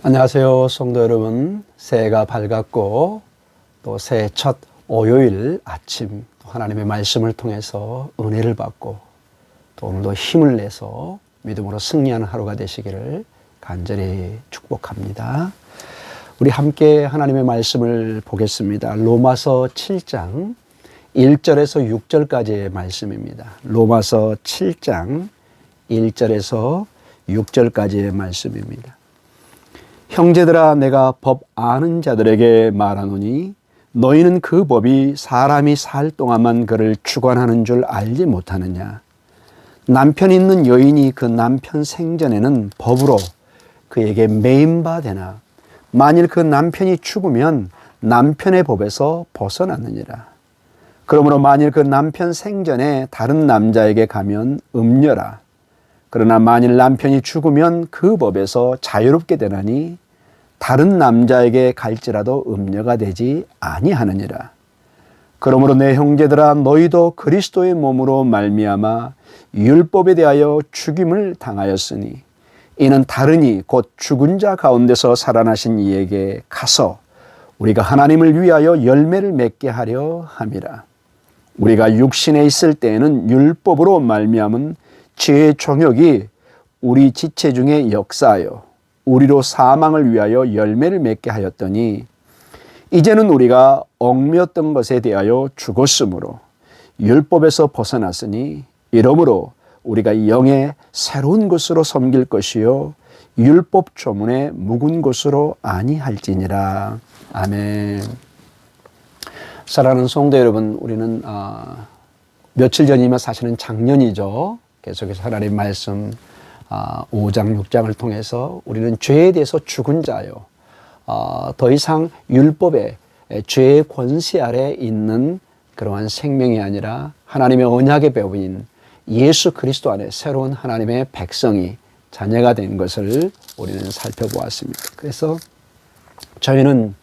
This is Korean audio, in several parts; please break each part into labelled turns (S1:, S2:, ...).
S1: 안녕하세요, 성도 여러분. 새해가 밝았고 또 새해 첫 월요일 아침 하나님의 말씀을 통해서 은혜를 받고 또 오늘도 힘을 내서 믿음으로 승리하는 하루가 되시기를 간절히 축복합니다. 우리 함께 하나님의 말씀을 보겠습니다. 로마서 7장 1절에서 6절까지의 말씀입니다. 로마서 7장 1절에서 6절까지의 말씀입니다. 형제들아, 내가 법 아는 자들에게 말하노니 너희는 그 법이 사람이 살 동안만 그를 주관하는 줄 알지 못하느냐. 남편 있는 여인이 그 남편 생전에는 법으로 그에게 매인 바 되나 만일 그 남편이 죽으면 남편의 법에서 벗어났느니라. 그러므로 만일 그 남편 생전에 다른 남자에게 가면 음녀라. 그러나 만일 남편이 죽으면 그 법에서 자유롭게 되나니 다른 남자에게 갈지라도 음녀가 되지 아니하느니라. 그러므로 내 형제들아, 너희도 그리스도의 몸으로 말미암아 율법에 대하여 죽임을 당하였으니 이는 다르니 곧 죽은 자 가운데서 살아나신 이에게 가서 우리가 하나님을 위하여 열매를 맺게 하려 함이라. 우리가 육신에 있을 때에는 율법으로 말미암은 죄의 정욕이 우리 지체 중에 역사하여 우리로 사망을 위하여 열매를 맺게 하였더니 이제는 우리가 얽매였던 것에 대하여 죽었으므로 율법에서 벗어났으니 이러므로 우리가 영의 새로운 것으로 섬길 것이요 율법 조문의 묵은 것으로 아니할지니라. 아멘. 사랑하는 성도 여러분, 우리는 며칠 전이면 사실은 작년이죠. 계속해서 하나님의 말씀 5장 6장을 통해서 우리는 죄에 대해서 죽은 자요, 더 이상 율법의 죄의 권세 아래 있는 그러한 생명이 아니라 하나님의 언약의 배우인 예수 그리스도 안에 새로운 하나님의 백성이 자녀가 된 것을 우리는 살펴보았습니다. 그래서 저희는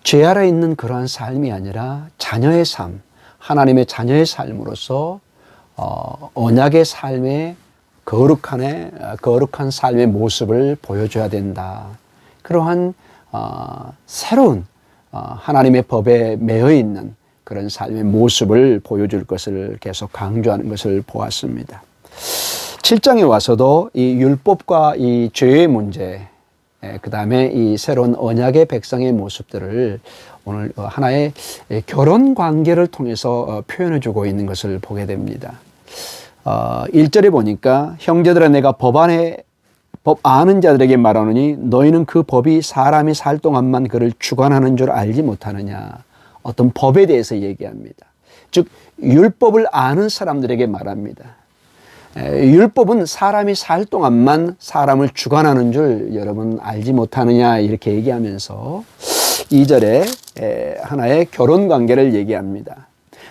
S1: 죄 아래 있는 그러한 삶이 아니라 자녀의 삶, 하나님의 자녀의 삶으로서 언약의 삶의 거룩한 삶의 모습을 보여줘야 된다. 그러한 새로운 하나님의 법에 매여 있는 그런 삶의 모습을 보여줄 것을 계속 강조하는 것을 보았습니다. 7장에 와서도 이 율법과 이 죄의 문제, 그 다음에 이 새로운 언약의 백성의 모습들을 오늘 하나의 결혼 관계를 통해서 표현해주고 있는 것을 보게 됩니다. 1절에 보니까 형제들아, 내가 법 아는 자들에게 말하노니 너희는 그 법이 사람이 살 동안만 그를 주관하는 줄 알지 못하느냐. 어떤 법에 대해서 얘기합니다. 즉 율법을 아는 사람들에게 말합니다. 율법은 사람이 살 동안만 사람을 주관하는 줄 여러분 알지 못하느냐, 이렇게 얘기하면서 2절에 하나의 결혼 관계를 얘기합니다.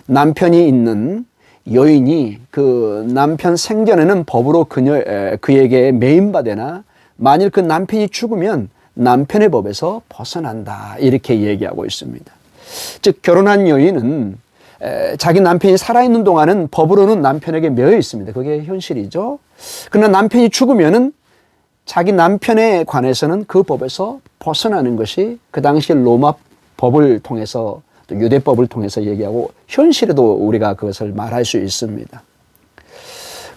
S1: 남편이 있는 여인이 그 남편 생전에는 법으로 그에게 매인바되나 만일 그 남편이 죽으면 남편의 법에서 벗어난다, 이렇게 얘기하고 있습니다. 즉 결혼한 여인은 자기 남편이 살아있는 동안은 법으로는 남편에게 매여 있습니다. 그게 현실이죠. 그러나 남편이 죽으면은 자기 남편에 관해서는 그 법에서 벗어나는 것이 그 당시 로마 법을 통해서 또 유대법을 통해서 얘기하고 현실에도 우리가 그것을 말할 수 있습니다.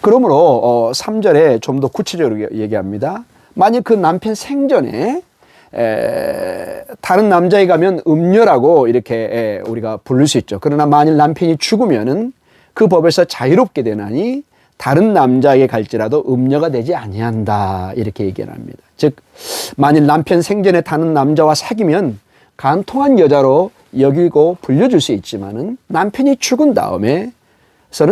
S1: 그러므로 3절에 좀 더 구체적으로 얘기합니다. 만약 그 남편 생전에 다른 남자에 가면 음녀라고 이렇게 우리가 부를 수 있죠. 그러나 만일 남편이 죽으면은 그 법에서 자유롭게 되나니 다른 남자에게 갈지라도 음녀가 되지 아니한다, 이렇게 얘기합니다. 즉 만일 남편 생전에 다른 남자와 사귀면 간통한 여자로 여기고 불려줄 수 있지만은 남편이 죽은 다음에서는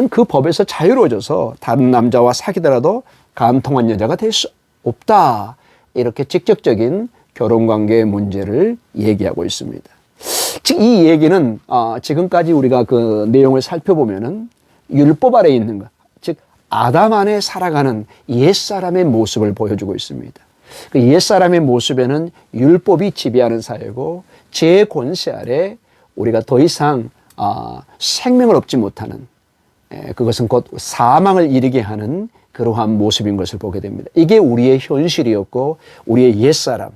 S1: 그 법에서 자유로워져서 다른 남자와 사귀더라도 간통한 여자가 될 수 없다, 이렇게 직접적인 결혼관계의 문제를 얘기하고 있습니다. 즉 이 얘기는 지금까지 우리가 그 내용을 살펴보면은 율법 아래 있는 것, 즉 아담 안에 살아가는 옛사람의 모습을 보여주고 있습니다. 그 옛사람의 모습에는 율법이 지배하는 사회고 죄의 권세 아래 우리가 더 이상 생명을 얻지 못하는 그것은 곧 사망을 이르게 하는 그러한 모습인 것을 보게 됩니다. 이게 우리의 현실이었고 우리의 옛사람,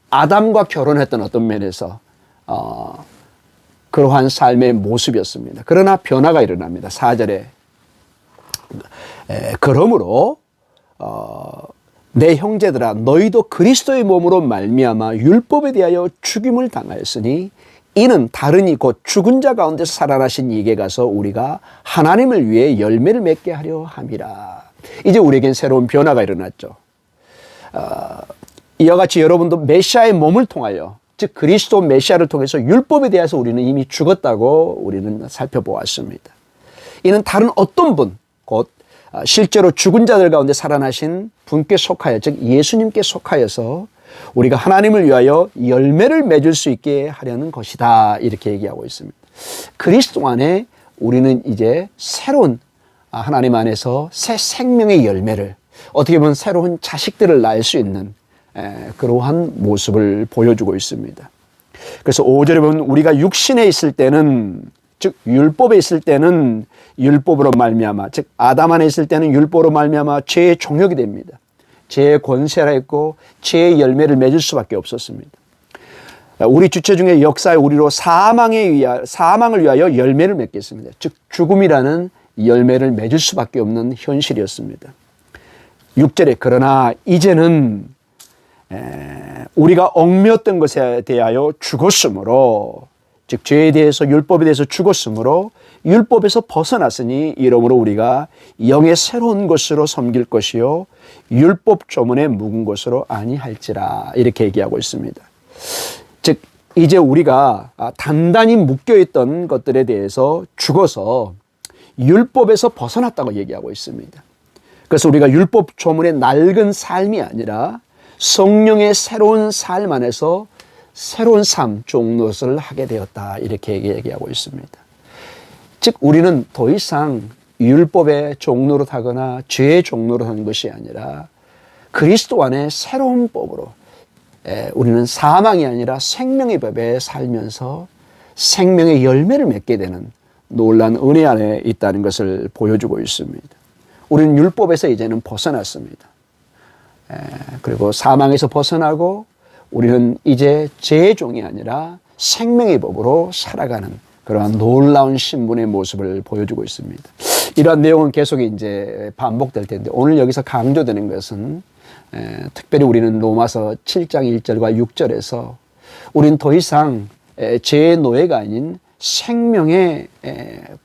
S1: 아담과 결혼했던 어떤 면에서 그러한 삶의 모습이었습니다. 그러나 변화가 일어납니다. 4절에 그러므로 내 형제들아 너희도 그리스도의 몸으로 말미암아 율법에 대하여 죽임을 당하였으니 이는 다른 이 곧 죽은 자 가운데서 살아나신 이에게 가서 우리가 하나님을 위해 열매를 맺게 하려 함이라. 이제 우리에겐 새로운 변화가 일어났죠. 이와 같이 여러분도 메시아의 몸을 통하여 즉 그리스도 메시아를 통해서 율법에 대해서 우리는 이미 죽었다고 우리는 살펴보았습니다. 이는 다른 어떤 분, 곧 실제로 죽은 자들 가운데 살아나신 분께 속하여 즉 예수님께 속하여서 우리가 하나님을 위하여 열매를 맺을 수 있게 하려는 것이다 이렇게 얘기하고 있습니다. 그리스도 안에 우리는 이제 새로운 하나님 안에서 새 생명의 열매를 어떻게 보면 새로운 자식들을 낳을 수 있는 그러한 모습을 보여주고 있습니다. 그래서 5절에 보면 우리가 육신에 있을 때는 즉 율법에 있을 때는 율법으로 말미암아 즉 아담 안에 있을 때는 율법으로 말미암아 죄의 종역이 됩니다. 죄의 권세라 했고 죄의 열매를 맺을 수밖에 없었습니다. 우리 주체 중에 역사에 우리로 사망을 위하여 열매를 맺겠습니다. 즉 죽음이라는 열매를 맺을 수밖에 없는 현실이었습니다. 6절에 그러나 이제는 우리가 얽매였던 것에 대하여 죽었으므로 즉 죄에 대해서 율법에 대해서 죽었으므로 율법에서 벗어났으니 이러므로 우리가 영의 새로운 것으로 섬길 것이요 율법 조문에 묵은 것으로 아니할지라 이렇게 얘기하고 있습니다. 즉 이제 우리가 단단히 묶여있던 것들에 대해서 죽어서 율법에서 벗어났다고 얘기하고 있습니다. 그래서 우리가 율법 조문의 낡은 삶이 아니라 성령의 새로운 삶 안에서 새로운 삶, 종노릇을 하게 되었다 이렇게 얘기하고 있습니다. 즉 우리는 더 이상 율법의 종노릇 하거나 죄의 종노릇 하는 것이 아니라 그리스도 안에 새로운 법으로 우리는 사망이 아니라 생명의 법에 살면서 생명의 열매를 맺게 되는 놀라운 은혜 안에 있다는 것을 보여주고 있습니다. 우리는 율법에서 이제는 벗어났습니다. 그리고 사망에서 벗어나고 우리는 이제 죄의 종이 아니라 생명의 법으로 살아가는 그러한 놀라운 신분의 모습을 보여주고 있습니다. 이러한 내용은 계속 이제 반복될 텐데 오늘 여기서 강조되는 것은 특별히 우리는 로마서 7장 1절과 6절에서 우리는 더 이상 죄의 노예가 아닌 생명의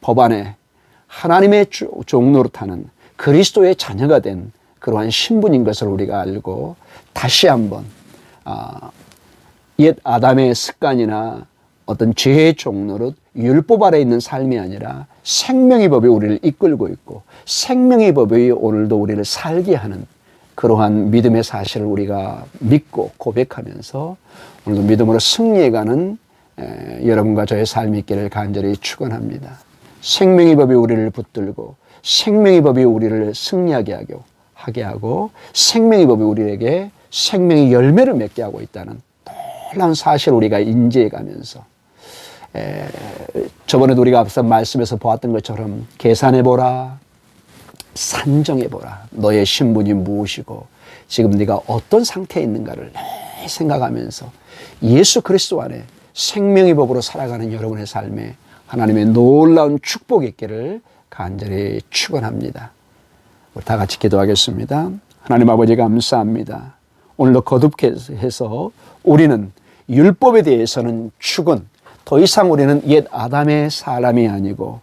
S1: 법 안에 하나님의 종노릇하는 그리스도의 자녀가 된 그러한 신분인 것을 우리가 알고 다시 한번 옛 아담의 습관이나 어떤 죄의 종노릇, 율법 아래 있는 삶이 아니라 생명의 법이 우리를 이끌고 있고 생명의 법이 오늘도 우리를 살게 하는 그러한 믿음의 사실을 우리가 믿고 고백하면서 오늘도 믿음으로 승리해가는 여러분과 저의 삶이 있기를 간절히 축원합니다. 생명의 법이 우리를 붙들고 생명의 법이 우리를 승리하게 하고 생명의 법이 우리에게 생명의 열매를 맺게 하고 있다는 놀라운 사실을 우리가 인지해 가면서 저번에도 우리가 앞서 말씀에서 보았던 것처럼 계산해보라, 산정해보라. 너의 신분이 무엇이고 지금 네가 어떤 상태에 있는가를 생각하면서 예수 그리스도 안에 생명의 법으로 살아가는 여러분의 삶에 하나님의 놀라운 축복이 있기를 간절히 축원합니다. 우리 다 같이 기도하겠습니다. 하나님 아버지 감사합니다. 오늘도 거듭게 해서 우리는 율법에 대해서는 죽은 더 이상 우리는 옛 아담의 사람이 아니고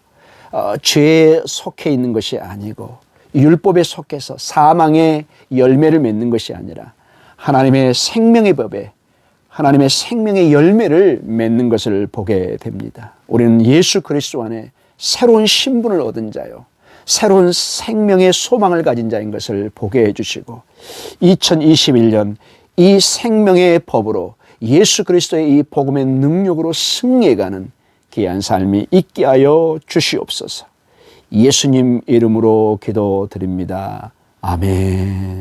S1: 죄에 속해 있는 것이 아니고 율법에 속해서 사망의 열매를 맺는 것이 아니라 하나님의 생명의 법에 하나님의 생명의 열매를 맺는 것을 보게 됩니다. 우리는 예수 그리스도 안에 새로운 신분을 얻은 자요 새로운 생명의 소망을 가진 자인 것을 보게 해주시고 2021년 이 생명의 법으로 예수 그리스도의 이 복음의 능력으로 승리해가는 귀한 삶이 있게 하여 주시옵소서. 예수님 이름으로 기도드립니다. 아멘.